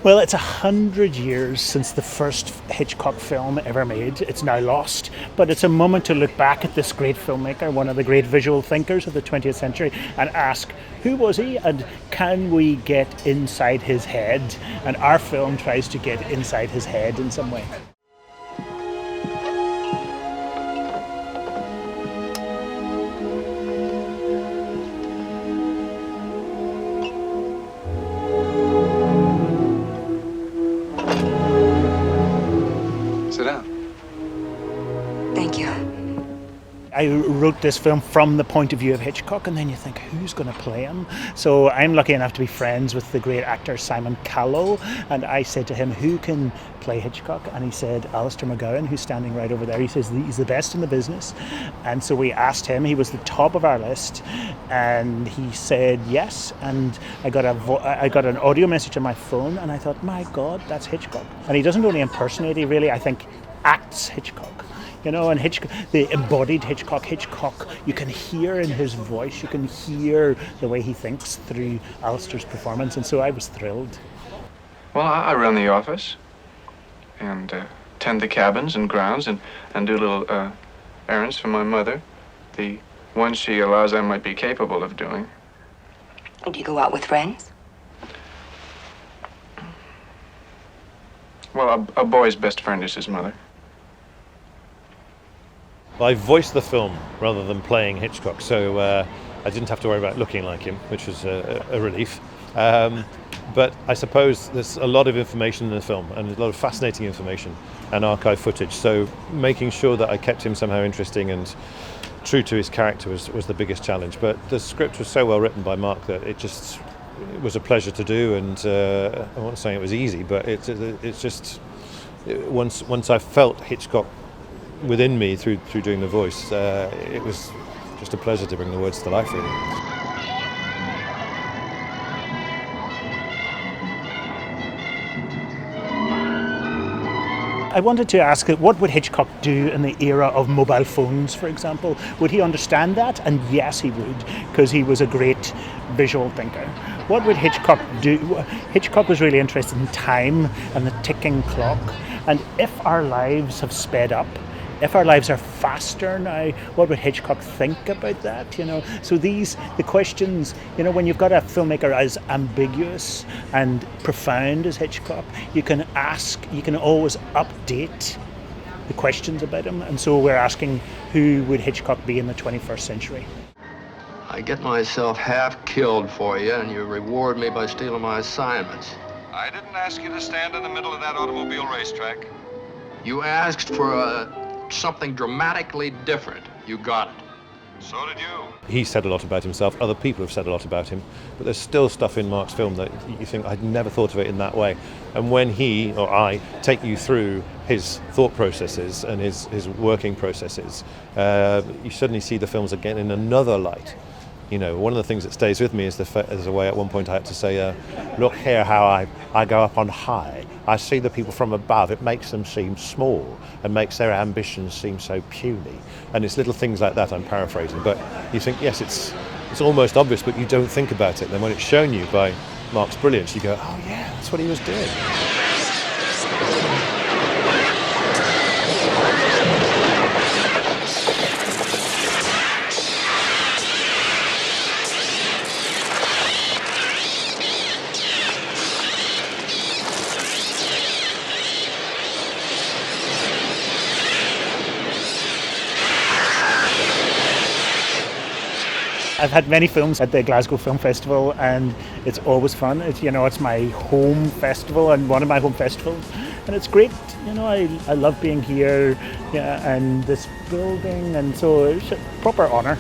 Well, it's 100 years since the first Hitchcock film ever made. It's now lost, but it's a moment to look back at this great filmmaker, one of the great visual thinkers of the 20th century, and ask, who was he and can we get inside his head? And our film tries to get inside his head in some way. Sit down. Thank you. I wrote this film from the point of view of Hitchcock, and then you think, who's going to play him? So I'm lucky enough to be friends with the great actor Simon Callow, and I said to him, who can play Hitchcock? And he said, Alastair McGowan, who's standing right over there. He says he's the best in the business. And so we asked him, he was the top of our list, and he said yes. And I got an audio message on my phone, and I thought, my God, that's Hitchcock. And he doesn't only impersonate, he really, I think, acts Hitchcock. You know, and Hitchcock, the embodied Hitchcock, you can hear in his voice, you can hear the way he thinks through Alastair's performance, and so I was thrilled. Well, I run the office and tend the cabins and grounds and do little errands for my mother, the ones she allows I might be capable of doing. Do you go out with friends? Well, a boy's best friend is his mother. I voiced the film rather than playing Hitchcock, so I didn't have to worry about looking like him, which was a relief. But I suppose there's a lot of information in the film, and a lot of fascinating information and archive footage, so making sure that I kept him somehow interesting and true to his character was the biggest challenge. But the script was so well written by Mark that it was a pleasure to do, and I'm not saying it was easy, but it's just once I felt Hitchcock within me through doing the voice, it was just a pleasure to bring the words to life, really. I wanted to ask, what would Hitchcock do in the era of mobile phones, for example? Would he understand that? And yes, he would, because he was a great visual thinker. What would Hitchcock do? Hitchcock was really interested in time and the ticking clock. And if our lives have sped up, if our lives are faster now, what would Hitchcock think about that? You know, so the questions, you know, when you've got a filmmaker as ambiguous and profound as Hitchcock, you can always update the questions about him. And so we're asking, who would Hitchcock be in the 21st century? I get myself half killed for you, and you reward me by stealing my assignments. I didn't ask you to stand in the middle of that automobile racetrack. You asked for something dramatically different. You got it. So did you. He said a lot about himself, other people have said a lot about him, but there's still stuff in Mark's film that you think, I'd never thought of it in that way. And when he or I take you through his thought processes and his working processes, you suddenly see the films again in another light. You know, one of the things that stays with me is the way at one point I had to say, look here how I go up on high. I see the people from above. It makes them seem small and makes their ambitions seem so puny. And it's little things like that, I'm paraphrasing. But you think, yes, it's almost obvious, but you don't think about it. And then when it's shown you by Mark's brilliance, you go, oh yeah, that's what he was doing. I've had many films at the Glasgow Film Festival, and it's always fun. It's my home festival and one of my home festivals, and it's great. You know, I love being here, and this building, and so it's a proper honour.